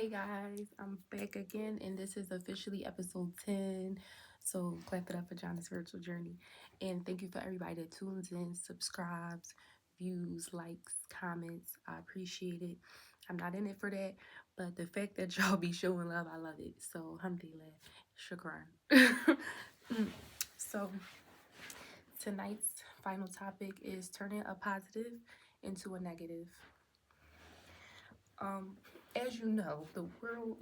Hey guys, I'm back again, and this is officially episode 10. So, clap it up for Jonah's Spiritual Journey. And thank you for everybody that tunes in, subscribes, views, likes, comments. I appreciate it. I'm not in it for that, but the fact that y'all be showing love, I love it. So, alhamdulillah, shukran. So, tonight's final topic is turning a positive into a negative. Um, as you know, the world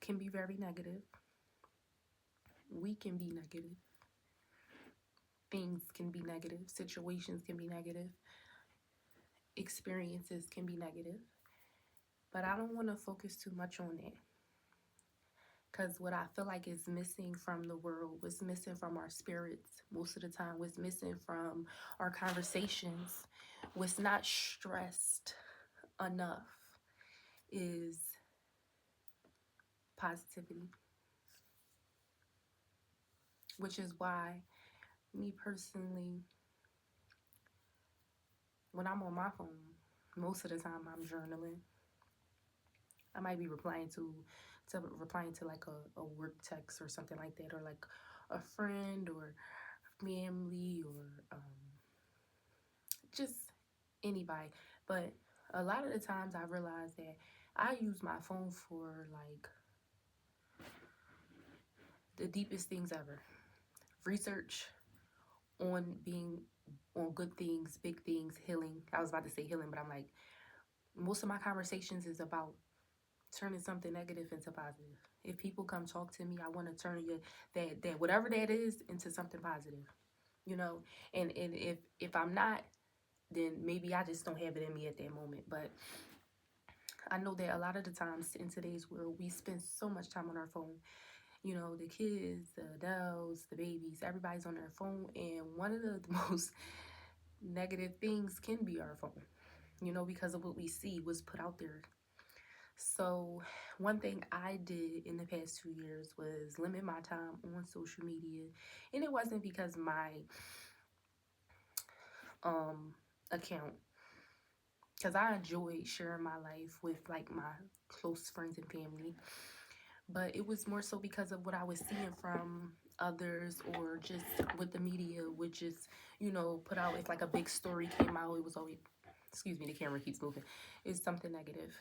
can be very negative. We can be negative. Things can be negative. Situations can be negative. Experiences can be negative. But I don't want to focus too much on that. Because what I feel like is missing from the world, what's missing from our spirits most of the time, what's missing from our conversations, what's not stressed enough is positivity. Which is why, me personally, when I'm on my phone, most of the time I'm journaling. I might be replying to like a work text or something like that, or like a friend or family or just anybody. But a lot of the times I realize that I use my phone for like the deepest things ever. Research on being on good things, big things, healing. I was about to say healing, but I'm like, most of my conversations is about turning something negative into positive. If people come talk to me, I want to turn that whatever that is into something positive, you know. And if I'm not, then maybe I just don't have it in me at that moment. But I know that a lot of the times in today's world, we spend so much time on our phone. You know, the kids, the adults, the babies, everybody's on their phone, and one of the most negative things can be our phone. You know, because of what we see was put out there. So, one thing I did in the past 2 years was limit my time on social media. And it wasn't because my account, because I enjoy sharing my life with like my close friends and family, but it was more so because of what I was seeing from others, or just with the media, which is, you know, put out. If like a big story came out, it was always, excuse me, the camera keeps moving, it's something negative.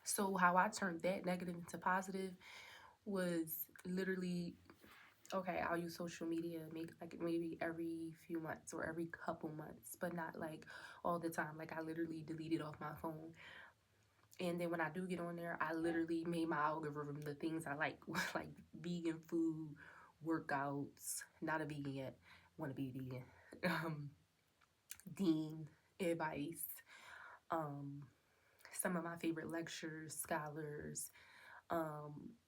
So how I turned that negative into positive was literally, okay, I'll use social media maybe every few months or every couple months, but not like all the time. Like I literally deleted off my phone. And then when I do get on there, I literally made my algorithm the things I like, like vegan food, workouts, not a vegan yet, want to be vegan, Dean advice, um, some of my favorite lectures, scholars,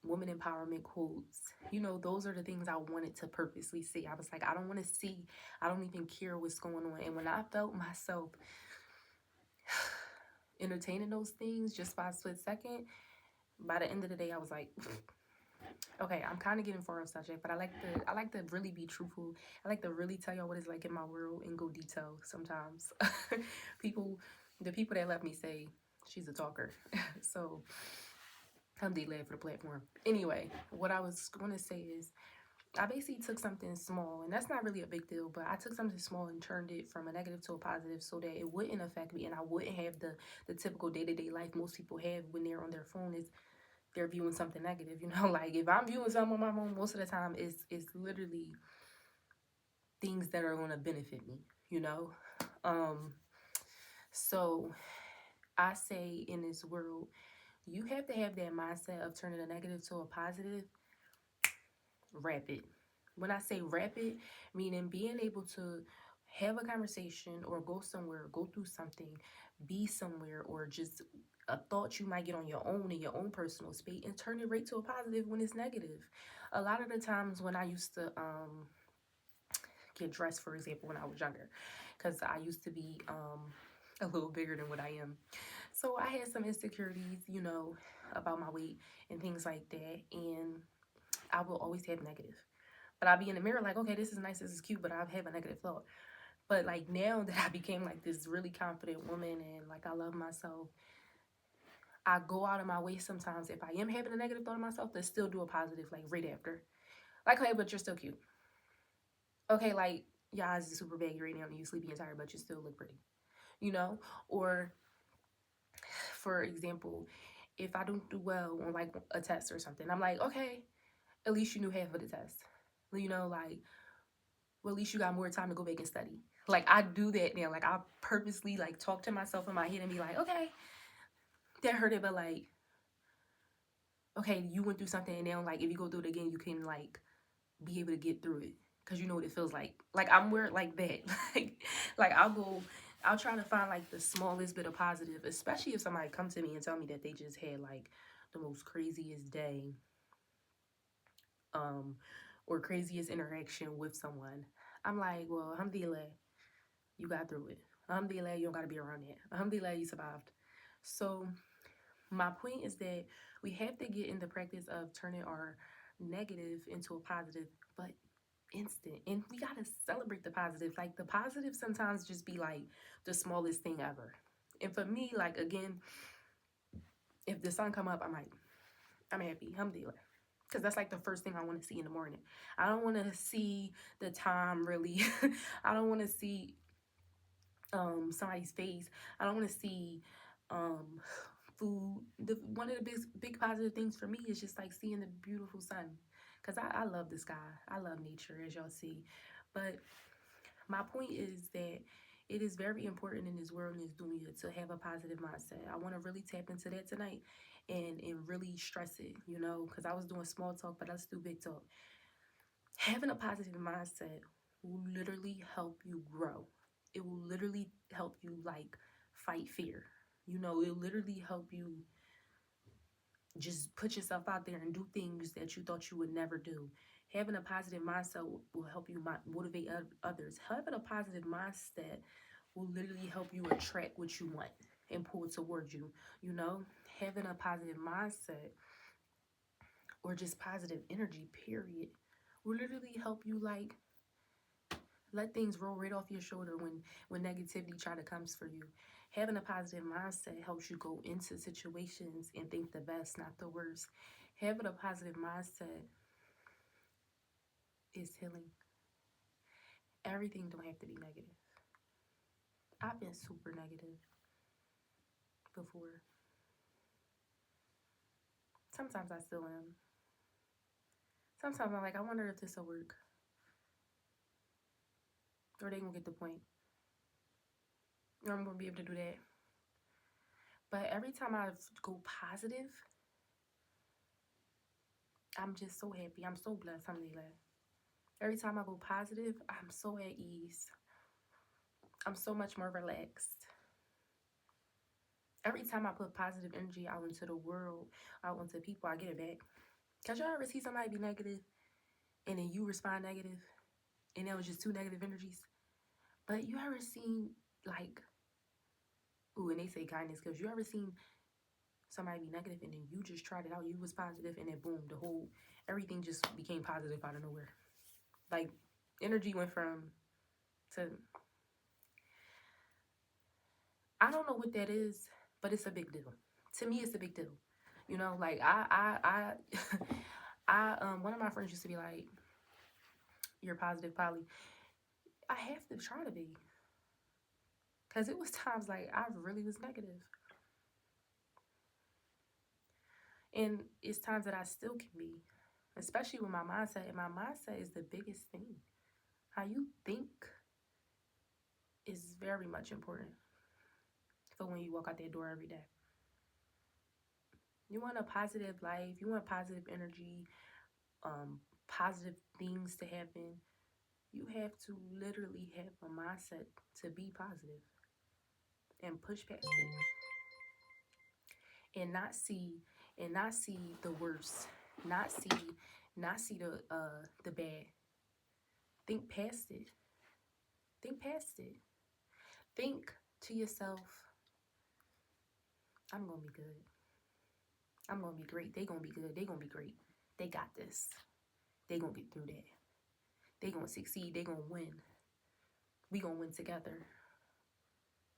woman empowerment quotes. You know, those are the things I wanted to purposely see. I was like, I don't want to see, I don't even care what's going on. And when I felt myself entertaining those things just by a split second, by the end of the day, I was like, okay, I'm kind of getting far off subject, but I like to really be truthful. I like to really tell y'all what it's like in my world and go detail sometimes. people the people that left me say she's a talker. So I'm glad for the platform. Anyway, what I was going to say is I basically took something small, and that's not really a big deal, but I took something small and turned it from a negative to a positive so that it wouldn't affect me, and I wouldn't have the typical day-to-day life most people have when they're on their phone, is they're viewing something negative. You know, like if I'm viewing something on my phone, most of the time it's literally things that are going to benefit me, you know. So I say in this world, you have to have that mindset of turning a negative to a positive rapid. When I say rapid, meaning being able to have a conversation or go somewhere, go through something, be somewhere, or just a thought you might get on your own in your own personal space, and turn it right to a positive when it's negative. A lot of the times when I used to get dressed, for example, when I was younger, because I used to be a little bigger than what I am. So I had some insecurities, you know, about my weight and things like that. And I will always have negative. But I'll be in the mirror like, okay, this is nice, this is cute, but I'll have a negative thought. But like now that I became like this really confident woman and like I love myself, I go out of my way sometimes if I am having a negative thought of myself to still do a positive like right after. Like, hey, but you're still cute. Okay, like your eyes are super baggy right now and you sleepy and tired, but you still look pretty. You know? Or for example, if I don't do well on like a test or something, I'm like, okay, at least you knew half of the test. You know, like, well, at least you got more time to go back and study. Like I do that now. Like I purposely like talk to myself in my head and be like, okay, that hurted, but like, okay, you went through something and now like if you go through it again, you can like be able to get through it because you know what it feels like. Like I'm weird like that. like I'll try to find like the smallest bit of positive, especially if somebody come to me and tell me that they just had like the most craziest day, or craziest interaction with someone. I'm like, well, alhamdulillah, you got through it. Alhamdulillah, you don't gotta be around it. Alhamdulillah, you survived. So my point is that we have to get in the practice of turning our negative into a positive, but instant. And we gotta celebrate the positive. Like the positive sometimes just be like the smallest thing ever. And for me, like again, if the sun come up, I'm happy. Alhamdulillah. Because that's like the first thing I want to see in the morning. I don't want to see the time really. I don't want to see somebody's face. I don't want to see um food. One of the big positive things for me is just like seeing the beautiful sun. Because I love the sky. I love nature, as y'all see. But my point is that it is very important in this world, in this dunya, to have a positive mindset. I want to really tap into that tonight and really stress it, you know, because I was doing small talk, but let's do big talk. Having a positive mindset will literally help you grow. It will literally help you like fight fear. You know, it'll literally help you just put yourself out there and do things that you thought you would never do. Having a positive mindset will help you motivate others. Having a positive mindset will literally help you attract what you want and pull towards you. You know, having a positive mindset or just positive energy, period, will literally help you like let things roll right off your shoulder when negativity try to comes for you. Having a positive mindset helps you go into situations and think the best, not the worst. Having a positive mindset is healing. Everything don't have to be negative. I've been super negative before. Sometimes I still am. Sometimes I'm like, I wonder if this will work. Or they gonna get the point. Or I'm gonna be able to do that. But every time I go positive, I'm just so happy. I'm so blessed. Alhamdulillah. Every time I go positive, I'm so at ease. I'm so much more relaxed. Every time I put positive energy out into the world, out into people, I get it back. Cause y'all ever see somebody be negative and then you respond negative and that was just two negative energies? But you ever seen like, ooh, and they say kindness, cause you ever seen somebody be negative and then you just tried it out, you was positive and then boom, everything just became positive out of nowhere. Like energy went from to, I don't know what that is, but it's a big deal. To me, it's a big deal. You know, like one of my friends used to be like, "You're positive, Polly." I have to try to be, cause it was times like I really was negative, and it's times that I still can be, especially with my mindset. And my mindset is the biggest thing. How you think is very much important for when you walk out that door every day. You want a positive life. You want positive energy. Positive things to happen. You have to literally have a mindset to be positive and push past it and not see the worst, not see the bad. Think past it. Think past it. Think to yourself, I'm gonna be good. I'm gonna be great. They gonna be good. They gonna be great. They got this. They gonna get through that. They gonna succeed. They gonna win. We gonna win together.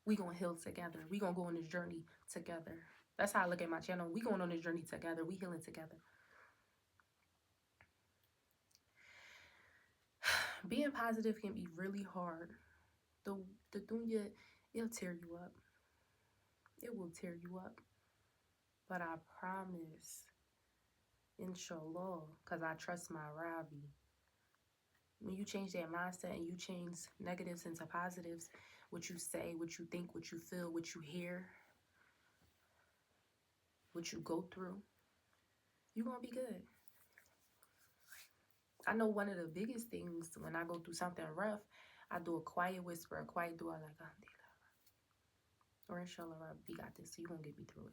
We gonna heal together. We gonna go on this journey together. That's how I look at my channel. We going on this journey together. We healing together. Being positive can be really hard. The dunya, it'll tear you up. It will tear you up. But I promise, inshallah, because I trust my Rabbi. When you change that mindset and you change negatives into positives, what you say, what you think, what you feel, what you hear, what you go through, you're going to be good. I know one of the biggest things when I go through something rough, I do a quiet whisper, a quiet dua, like, or inshallah, Rabbi got this, so you're going to get me through it.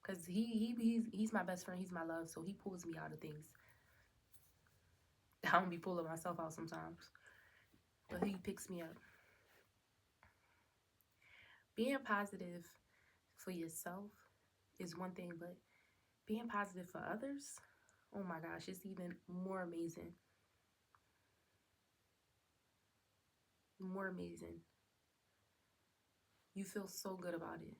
Because he's my best friend, he's my love, so he pulls me out of things. I don't be pulling myself out sometimes, but he picks me up. Being positive for yourself is one thing, but being positive for others, oh my gosh, it's even more amazing. More amazing. You feel so good about it.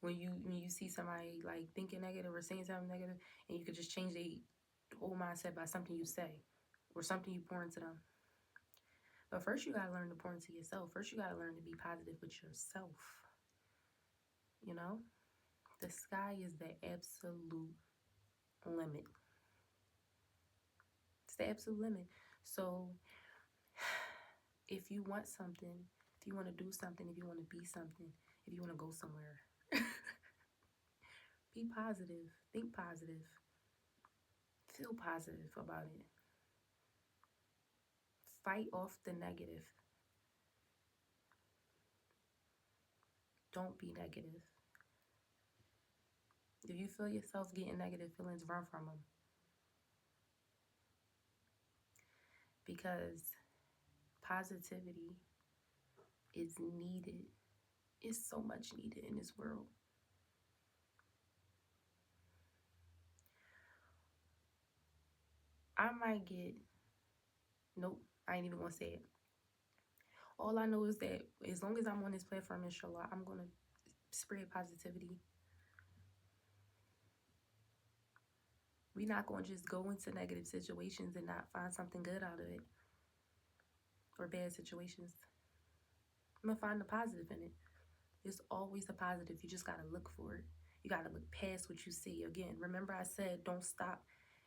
When you see somebody like thinking negative or saying something negative, and you could just change their whole mindset by something you say or something you pour into them. But first you gotta learn to pour into yourself. First you gotta learn to be positive with yourself. You know? The sky is the absolute limit. It's the absolute limit. So if you want something, if you want to do something, if you want to be something, if you want to go somewhere, be positive, think positive, feel positive about it. Fight off the negative. Don't be negative. If you feel yourself getting negative feelings, run from them. Because positivity is needed. It's so much needed in this world. I might get, nope, I ain't even gonna say it. All I know is that as long as I'm on this platform, inshallah, I'm gonna spread positivity. We're not gonna just go into negative situations and not find something good out of it. Or bad situations. I'm gonna find the positive in it. There's always a positive. You just gotta look for it. You gotta look past what you see. Again, remember I said don't stop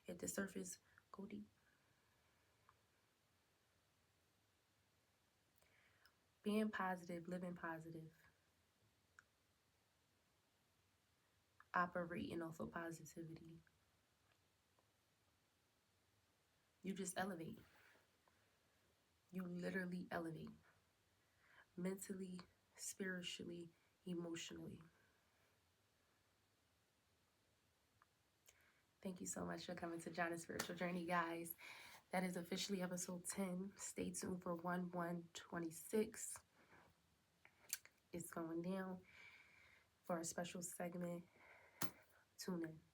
at the surface. Go deep. Being positive, living positive, operating off of positivity. You just elevate. You literally elevate. Mentally, spiritually, emotionally. Thank you so much for coming to Jana's's Spiritual Journey, guys. That is officially episode 10. Stay tuned for 1/1/26. It's going down for a special segment. Tune in.